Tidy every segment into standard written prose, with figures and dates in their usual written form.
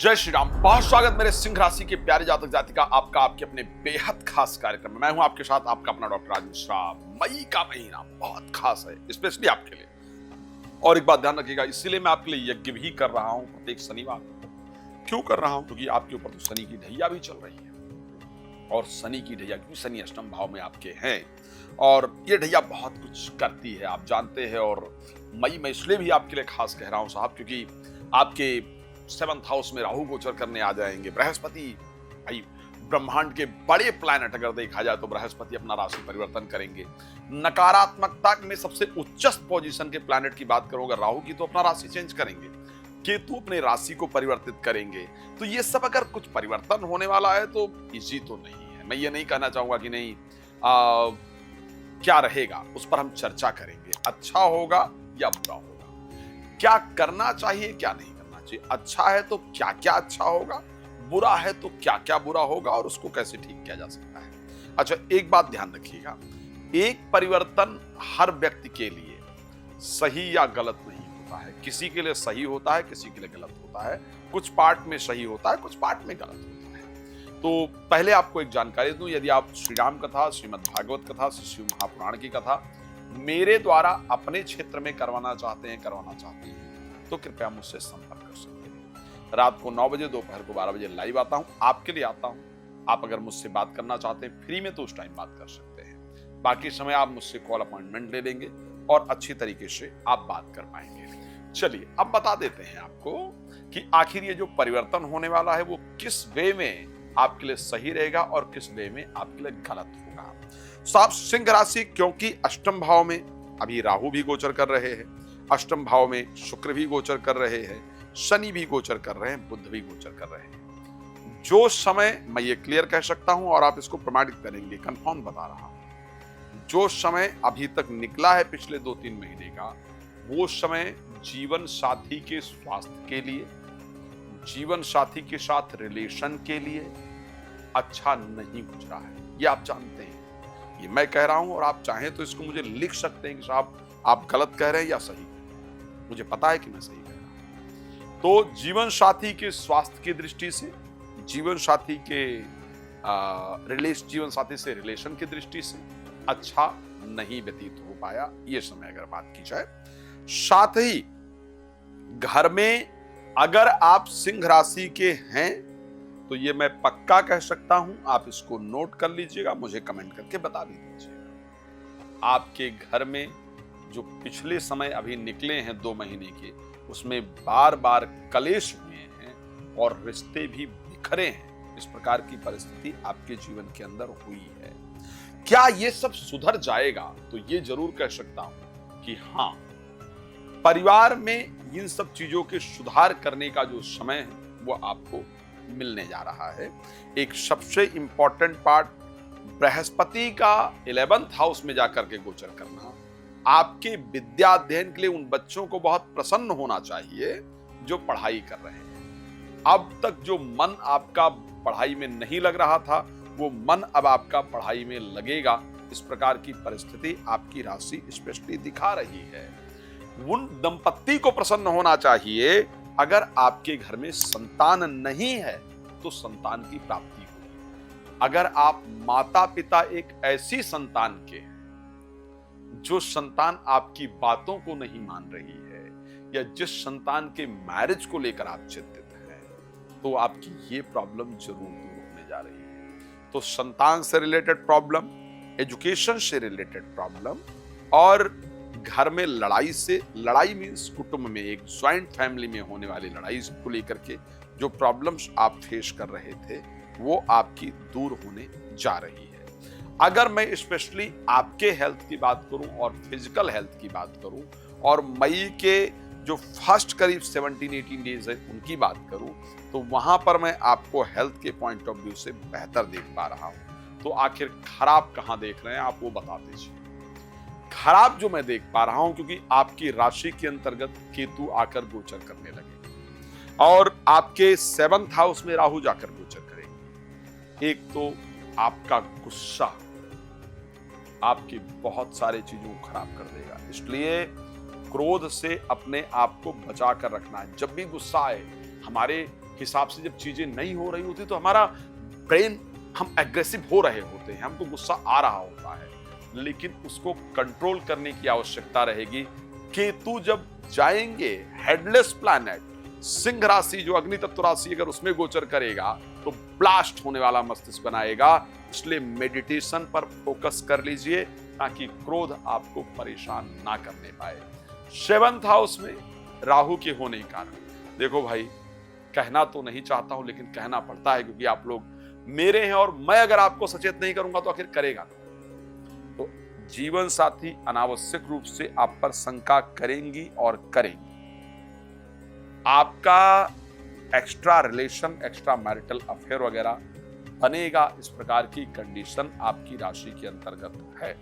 जय श्री राम। बहुत स्वागत मेरे सिंह राशि के प्यारे जातक जातिका आपका आपके अपने बेहद खास कार्यक्रम में। मैं हूं आपके साथ आपका अपना डॉक्टर राज मिश्रा। मई का महीना बहुत खास है, स्पेशली आपके लिए। और एक बात ध्यान रखिएगा, इसीलिए मैं आपके लिए यज्ञ भी कर रहा हूं प्रत्येक शनिवार। क्यों कर रहा हूं? क्योंकि आपके ऊपर तो शनि की ढैया भी चल रही है। और शनि की ढैया, क्योंकि शनि अष्टम भाव में आपके हैं और ये ढैया बहुत कुछ करती है, आप जानते हैं। और मई में इसलिए भी आपके लिए खास कह रहा हूं साहब, क्योंकि आपके 7th हाउस में राहु गोचर करने आ जाएंगे। बृहस्पति, भाई ब्रह्मांड के बड़े प्लैनेट अगर देखा जाए तो बृहस्पति अपना राशि परिवर्तन करेंगे। नकारात्मकता में सबसे उच्चस्त पोजीशन के प्लैनेट की बात करूं अगर राहु की, तो अपना राशि चेंज करेंगे। केतु अपने राशि को परिवर्तित करेंगे। तो ये सब अगर कुछ परिवर्तन होने वाला है तो इजी तो नहीं है। मैं ये नहीं कहना चाहूंगा कि नहीं क्या रहेगा, उस पर हम चर्चा करेंगे। अच्छा होगा या बुरा होगा, क्या करना चाहिए क्या नहीं करना चाहिए, अच्छा है तो क्या क्या अच्छा होगा, बुरा है तो क्या क्या बुरा होगा और उसको कैसे ठीक किया जा सकता है। अच्छा, एक बात ध्यान रखिएगा, एक परिवर्तन हर व्यक्ति के लिए सही या गलत नहीं होता है। किसी के लिए सही होता है, किसी के लिए गलत होता है। कुछ पार्ट में सही होता है, कुछ पार्ट में गलत होता है। तो पहले आपको एक जानकारी दूं, यदि आप श्री राम कथा, श्रीमद् भागवत कथा, श्री शिव महापुराण की कथा मेरे द्वारा अपने क्षेत्र में करवाना चाहते हैं, तो कृपया मुझसे संपर्क कर सकते हैं। रात को 9 बजे, दोपहर को 12 बजे लाइव आता हूं, आपके लिए आता हूं। आप अगर मुझसे बात करना चाहते हैं फ्री में तो उस टाइम बात कर सकते हैं। बाकी समय आप मुझसे कॉल अपॉइंटमेंट ले लेंगे और अच्छी तरीके से आप बात कर पाएंगे। चलिए अब बता देते हैं आपको कि आखिर ये जो परिवर्तन होने वाला है वो किस वे में आपके लिए सही रहेगा और किस वे में आपके लिए गलत होगा। साफ सिंह राशि, क्योंकि अष्टम भाव में अभी राहु भी गोचर कर रहे हैं, अष्टम भाव में शुक्र भी गोचर कर रहे हैं, शनि भी गोचर कर रहे हैं, बुध भी गोचर कर रहे हैं। जो समय, मैं ये क्लियर कह सकता हूं और आप इसको प्रमाणित करेंगे, कंफर्म बता रहा हूं, जो समय अभी तक निकला है पिछले 2-3 महीने का, वो समय जीवन साथी के स्वास्थ्य के लिए, जीवन साथी के साथ रिलेशन के लिए अच्छा नहीं गुजरा है। ये आप जानते हैं, ये मैं कह रहा हूं और आप चाहें तो इसको मुझे लिख सकते हैं कि साहब आप गलत कह रहे हैं या सही। मुझे पता है कि मैं सही कह रहा हूं। तो जीवन साथी के स्वास्थ्य की दृष्टि से, जीवन साथी से रिलेशन की दृष्टि से अच्छा नहीं व्यतीत हो पाया ये समय अगर बात की जाए। साथ ही घर में अगर आप सिंह राशि के हैं तो ये मैं पक्का कह सकता हूं, आप इसको नोट कर लीजिएगा, मुझे कमेंट करके बता भी दीजिएगा। आपके घर में जो पिछले समय अभी निकले हैं 2 महीने के, उसमें बार बार कलेश हुए हैं और रिश्ते भी बिखरे हैं। इस प्रकार की परिस्थिति आपके जीवन के अंदर हुई है। क्या ये सब सुधर जाएगा? तो ये जरूर कह सकता हूं कि हाँ, परिवार में इन सब चीजों के सुधार करने का जो समय है वो आपको मिलने जा रहा है। एक सबसे इंपॉर्टेंट पार्ट, बृहस्पति का 11th हाउस में जाकर के गोचर करना आपके विद्या अध्ययन के लिए उन बच्चों को बहुत प्रसन्न होना चाहिए जो पढ़ाई कर रहे हैं। अब तक जो मन आपका पढ़ाई में नहीं लग रहा था, वो मन अब आपका पढ़ाई में लगेगा। इस प्रकार की परिस्थिति आपकी राशि स्पष्टली दिखा रही है। उन दंपत्ति को प्रसन्न होना चाहिए, अगर आपके घर में संतान नहीं है तो संतान की प्राप्ति होगी। अगर आप माता पिता एक ऐसी संतान के हैं जो संतान आपकी बातों को नहीं मान रही है, या जिस संतान के मैरिज को लेकर आप चिंतित हैं, तो आपकी ये प्रॉब्लम जरूर दूर होने जा रही है। तो संतान से रिलेटेड प्रॉब्लम, एजुकेशन से रिलेटेड प्रॉब्लम और घर में लड़ाई मीन्स कुटुंब में, एक ज्वाइंट फैमिली में होने वाली लड़ाई को लेकर के जो प्रॉब्लम्स आप फेस कर रहे थे वो आपकी दूर होने जा रही है। अगर मैं स्पेशली आपके हेल्थ की बात करूं और फिजिकल हेल्थ की बात करूं और मई के जो फर्स्ट करीब 17-18 डेज है उनकी बात करूं, तो वहां पर मैं आपको हेल्थ के पॉइंट ऑफ व्यू से बेहतर देख पा रहा हूं। तो आखिर खराब कहां देख रहे हैं आप, वो बता दीजिए। खराब जो मैं देख पा रहा हूं, क्योंकि आपकी राशि के अंतर्गत केतु आकर गोचर करने लगे और आपके 7th हाउस में राहु जाकर गोचर करेंगे। एक तो आपका गुस्सा आपकी बहुत सारी चीजों को खराब कर देगा, इसलिए क्रोध से अपने आप को बचा कर रखना है। जब भी गुस्सा आए, हमारे हिसाब से जब चीजें नहीं हो रही होती तो हमारा ब्रेन, हम एग्रेसिव हो रहे होते हैं, हमको गुस्सा आ रहा होता है, लेकिन उसको कंट्रोल करने की आवश्यकता रहेगी। केतु जब जाएंगे हेडलेस प्लैनेट सिंह राशि, जो अग्नि तत्व राशि, अगर उसमें गोचर करेगा तो ब्लास्ट होने वाला मस्तिष्क बनाएगा। इसलिए मेडिटेशन पर फोकस कर लीजिए ताकि क्रोध आपको परेशान ना करने पाए। 7th हाउस में राहु के होने के कारण, देखो भाई, कहना तो नहीं चाहता हूं लेकिन कहना पड़ता है, क्योंकि आप लोग मेरे हैं और मैं अगर आपको सचेत नहीं करूंगा तो आखिर करेगा। तो जीवन साथी अनावश्यक रूप से आप पर शंका करेंगी और करेंगी। आपका extra relation, extra marital affair वगैरह बनेगा, इस प्रकार की कंडीशन आपकी राशि के अंतर्गत है।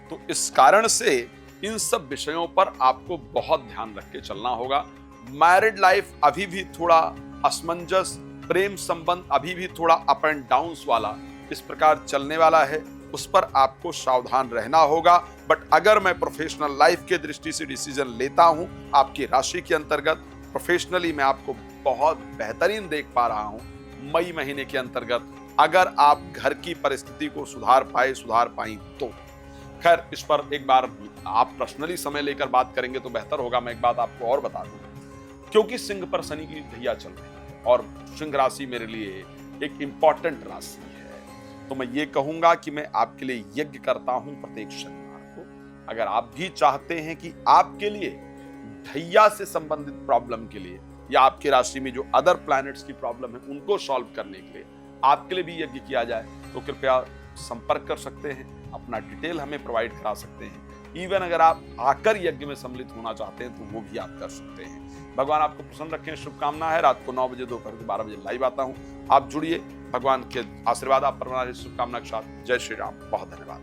तो इस कारण से इन सब विषयों पर आपको बहुत ध्यान रख के चलना होगा। मैरिड लाइफ अभी भी थोड़ा असमंजस, प्रेम संबंध अभी भी थोड़ा अप एंड डाउन्स वाला इस प्रकार चलने वाला है, उस पर आपको सावधान रहना होगा। बट अगर मैं प्रोफेशनल लाइफ के दृष्टि से डिसीजन लेता हूं आपकी राशि के अंतर्गत, प्रोफेशनली मैं आपको बहुत बेहतरीन देख पा रहा हूं मई महीने के अंतर्गत। अगर आप घर की परिस्थिति को सुधार पाई तो खैर, इस पर एक बार आप पर्सनली समय लेकर बात करेंगे तो बेहतर होगा। मैं एक बात आपको और बता दूं, क्योंकि सिंह पर शनि की ढैया चल रही है और सिंह राशि मेरे लिए एक इंपॉर्टेंट राशि है, तो मैं ये कहूंगा कि मैं आपके लिए यज्ञ करता हूं प्रत्येक शनिवार को। अगर आप भी चाहते हैं कि आपके लिए ढैया से संबंधित प्रॉब्लम के लिए या आपकी राशि में जो अदर प्लैनेट्स की प्रॉब्लम है उनको सॉल्व करने के लिए आपके लिए भी यज्ञ किया जाए, तो कृपया संपर्क कर सकते हैं, अपना डिटेल हमें प्रोवाइड करा सकते हैं। इवन अगर आप आकर यज्ञ में सम्मिलित होना चाहते हैं तो वो भी आप कर सकते हैं। भगवान आपको प्रसन्न रखें, शुभकामना है। रात को 9 बजे, दोपहर को 12 बजे लाइव आता हूं, आप जुड़िए। भगवान के आशीर्वाद आप पर बना रहे, शुभकामना के साथ। जय श्री राम, बहुत धन्यवाद।